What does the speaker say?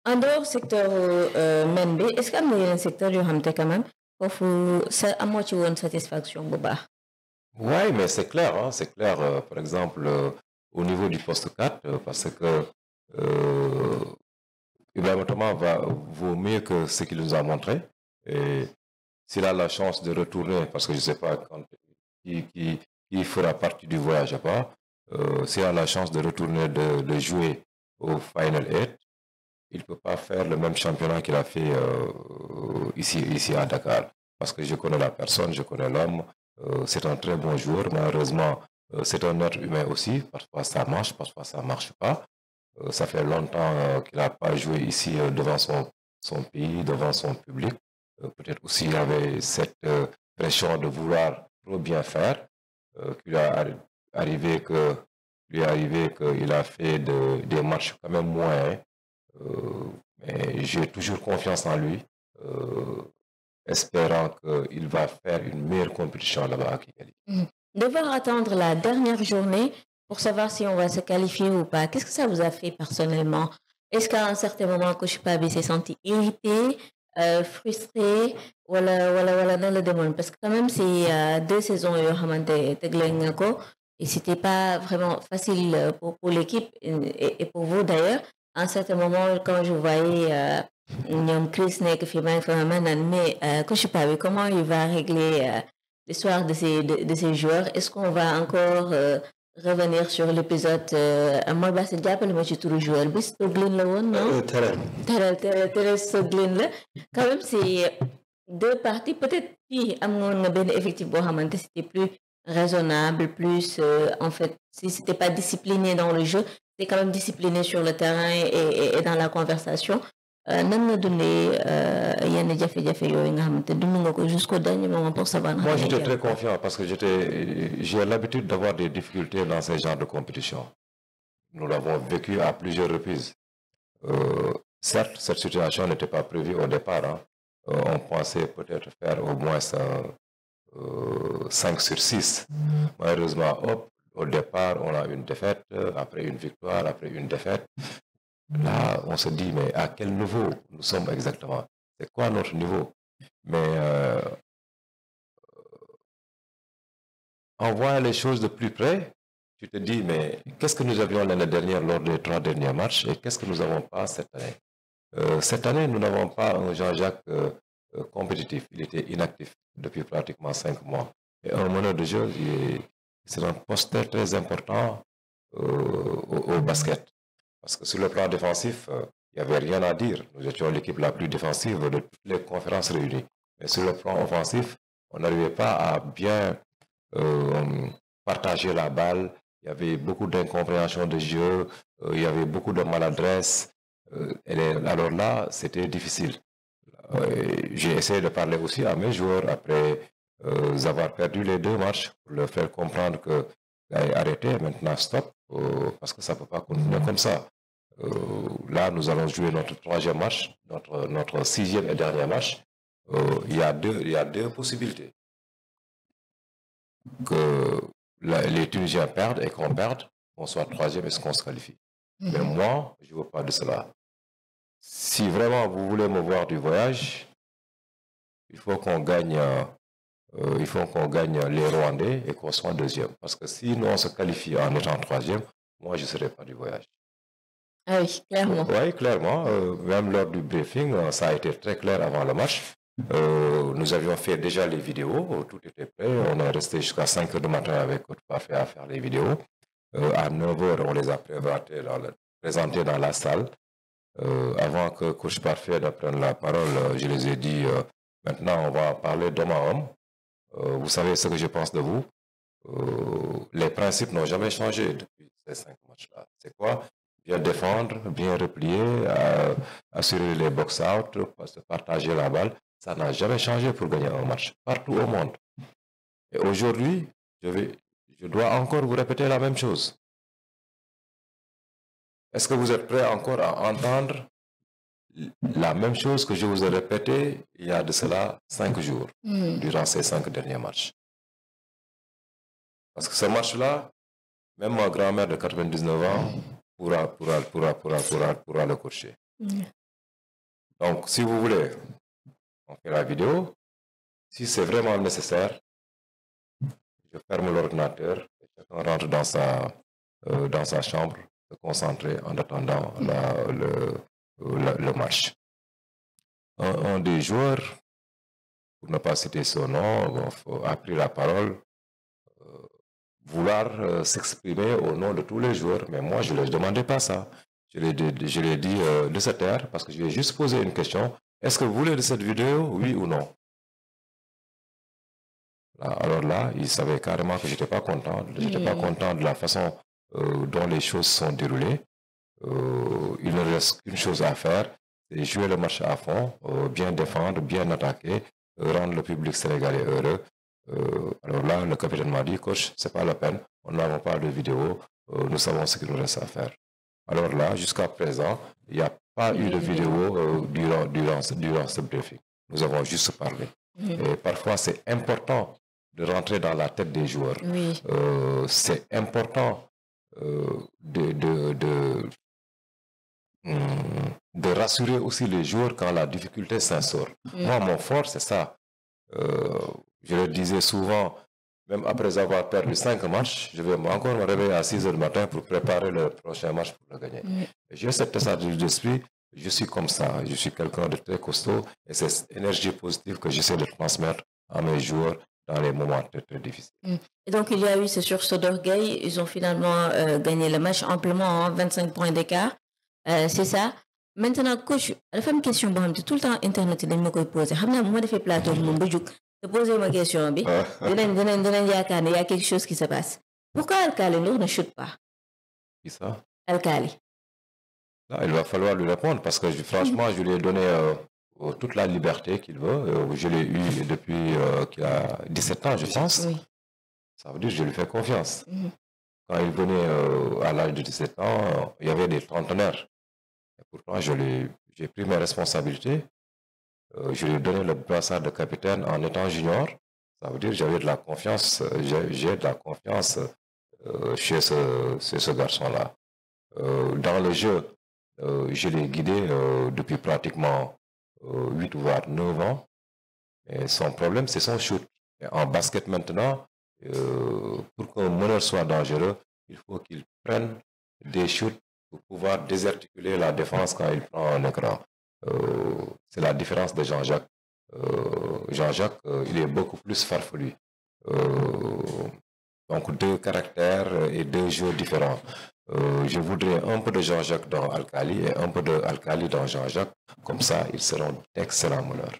En dehors secteur men bi est-ce que am na yeneen secteur yoo xam te quand même foofu sa amoo ci woon satisfaction bu baax. Oui, mais c'est clair, hein, c'est clair. Par exemple, au niveau du poste 4, parce que Ibrahim Thomas vaut mieux que ce qu'il nous a montré. Et s'il a la chance de retourner, parce que je ne sais pas qui fera partie du voyage à part, s'il a la chance de retourner, de jouer au Final 8, il ne peut pas faire le même championnat qu'il a fait ici à Dakar. Parce que je connais la personne, je connais l'homme, c'est un très bon joueur. Malheureusement, c'est un être humain aussi. Parfois ça marche, parfois ça ne marche pas. Ça fait longtemps qu'il n'a pas joué ici devant son pays, devant son public. Peut-être aussi il avait cette pression de vouloir trop bien faire, qu'il a arrivé qu'il a fait des matchs quand même moins. Mais j'ai toujours confiance en lui, espérant qu'il va faire une meilleure compétition là-bas à Kigali. Devoir attendre la dernière journée pour savoir si on va se qualifier ou pas, qu'est-ce que ça vous a fait personnellement? Est-ce qu'à un certain moment, Coach Pabi s'est senti irrité, frustré, voilà dans le démon? Parce que quand même, c'est 2 saisons et c'était pas vraiment facile pour l'équipe et pour vous d'ailleurs. À un certain moment, quand je voyais Chris Nek, mais Coach Pabi, comment il va régler l'histoire de ces joueurs? Est-ce qu'on va encore revenir sur l'épisode moi ba c'est jàppale ma ci turu joueur bi Stoglin la woon non Terel Stoglin la quand même c'est 2 parties peut-être fii amoon na benn effectif boo xamante c'était plus raisonnable plus en fait si c'était pas discipliné dans le jeu c'est quand même discipliné sur le terrain et dans la conversation nan nga dundee yenn jafe-jafe yooyu nga xamante dund nga ko jusqu'au dernier moment pour savoir. Moi j'étais très confiant parce que j'ai l'habitude d'avoir des difficultés dans ce genre de compétition. Nous l'avons vécu à plusieurs reprises. Certes, cette situation n'était pas prévue au départ. Hein. On pensait peut-être faire au moins 5 sur 6. Malheureusement, au départ, on a une défaite, après une victoire, après une défaite. Là, on se dit, mais à quel niveau nous sommes exactement? C'est quoi notre niveau? Mais en voyant les choses de plus près, tu te dis, mais qu'est-ce que nous avions l'année dernière lors des 3 derniers matchs et qu'est-ce que nous n'avons pas cette année? Cette année, nous n'avons pas un Jean-Jacques compétitif. Il était inactif depuis pratiquement 5 mois. Et un meneur de jeu, c'est un poste très important au basket. Parce que sur le plan défensif, il n'y avait rien à dire. Nous étions l'équipe la plus défensive de toutes les conférences réunies. Mais sur le plan offensif, on n'arrivait pas à bien partager la balle. Il y avait beaucoup d'incompréhension de jeu, il y avait beaucoup de maladresse. Alors là, c'était difficile. J'ai essayé de parler aussi à mes joueurs après avoir perdu les 2 matchs pour leur faire comprendre que arrêtez, maintenant stop, parce que ça ne peut pas continuer comme ça. Là, nous allons jouer notre 3e match, notre 6e et dernier match. Il y a deux possibilités. Que les Tunisiens perdent et qu'on perde, qu'on soit 3e et qu'on se qualifie. Mais moi, je ne veux pas de cela. Si vraiment vous voulez me voir du voyage, il faut qu'on gagne, les Rwandais et qu'on soit 2e. Parce que si nous on se qualifie en étant 3e, moi je ne serai pas du voyage. Ah oui, clairement. Oui, clairement. Même lors du briefing, ça a été très clair avant le match. Nous avions fait déjà les vidéos, tout était prêt. On est resté jusqu'à 5 h du matin avec Coach Parfait à faire les vidéos. À 9 h, on les a présentés dans la salle. Avant que Coach Parfait ne prenne la parole, je les ai dit, maintenant on va parler d'homme à homme. Vous savez ce que je pense de vous. Les principes n'ont jamais changé depuis ces 5 matchs-là. C'est quoi? Bien défendre, bien replier, assurer les box-out, partager la balle. Ça n'a jamais changé pour gagner un match, partout au monde. Et aujourd'hui, je dois encore vous répéter la même chose. Est-ce que vous êtes prêts encore à entendre la même chose que je vous ai répété il y a de cela 5 jours, durant ces 5 derniers matchs? Parce que ce match-là, même ma grand-mère de 99 ans pourra le coacher. Donc, si vous voulez, on fait la vidéo. Si c'est vraiment nécessaire, je ferme l'ordinateur et chacun rentre dans sa chambre, se concentrer en attendant le match. Un des joueurs, pour ne pas citer son nom, a pris la parole, vouloir s'exprimer au nom de tous les joueurs. Mais moi, je ne leur demandais pas ça. Je lui ai dit de se taire parce que je lui ai juste posé une question. Est-ce que vous voulez de cette vidéo, oui ou non? Alors là, il savait carrément que je n'étais pas content. Je n'étais pas content de la façon dont les choses sont déroulées. Il ne reste qu'une chose à faire, c'est jouer le match à fond, bien défendre, bien attaquer, rendre le public sénégalais heureux. Alors là, le capitaine m'a dit, coach, c'est pas la peine, on n'a pas de vidéo, nous savons ce qu'il nous reste à faire. Alors là, jusqu'à présent, il n'y a pas eu de vidéo durant ce briefing. Nous avons juste parlé. Et parfois, c'est important de rentrer dans la tête des joueurs. Oui. C'est important de rassurer aussi les joueurs quand la difficulté s'instaure. Moi, mon fort, c'est ça. Je le disais souvent, même après avoir perdu 5 matchs, je vais encore me réveiller à 6 h du matin pour préparer le prochain match pour le gagner. J'ai cet état d'esprit, je suis comme ça, je suis quelqu'un de très costaud et c'est cette énergie positive que j'essaie de transmettre à mes joueurs dans les moments très, très difficiles. Et donc, il y a eu ce sursaut d'orgueil, ils ont finalement gagné le match amplement, 25 points d'écart, c'est ça. Maintenant, coach, la femme question, tout le temps, Internet, il me pose. Moi, je fais plateau, je te poser ma question. Il y a quelque chose qui se passe. Pourquoi Al-Khali ne chute pas? Qui ça? Al-Khali. Là, il va falloir lui répondre parce que franchement, je lui ai donné toute la liberté qu'il veut. Je l'ai eu depuis qu'il a 17 ans, je pense. Oui. Ça veut dire que je lui fais confiance. Quand il venait à l'âge de 17 ans, il y avait des trentenaires. Et pourtant, j'ai pris mes responsabilités. Je lui ai donné le brassard de capitaine en étant junior. Ça veut dire que j'avais de la confiance. J'ai de la confiance chez ce garçon-là. Dans le jeu, je l'ai guidé depuis pratiquement 8 ou 9 ans. Et son problème, c'est son shoot. Et en basket maintenant, pour qu'un meneur soit dangereux, il faut qu'il prenne des shoots pour pouvoir désarticuler la défense quand il prend un écran. C'est la différence de Jean-Jacques. Jean-Jacques, il est beaucoup plus farfelu. Donc 2 caractères et 2 jeux différents. Je voudrais un peu de Jean-Jacques dans Al-Khali et un peu de Al-Khali dans Jean-Jacques. Comme ça, ils seront d'excellents meneurs.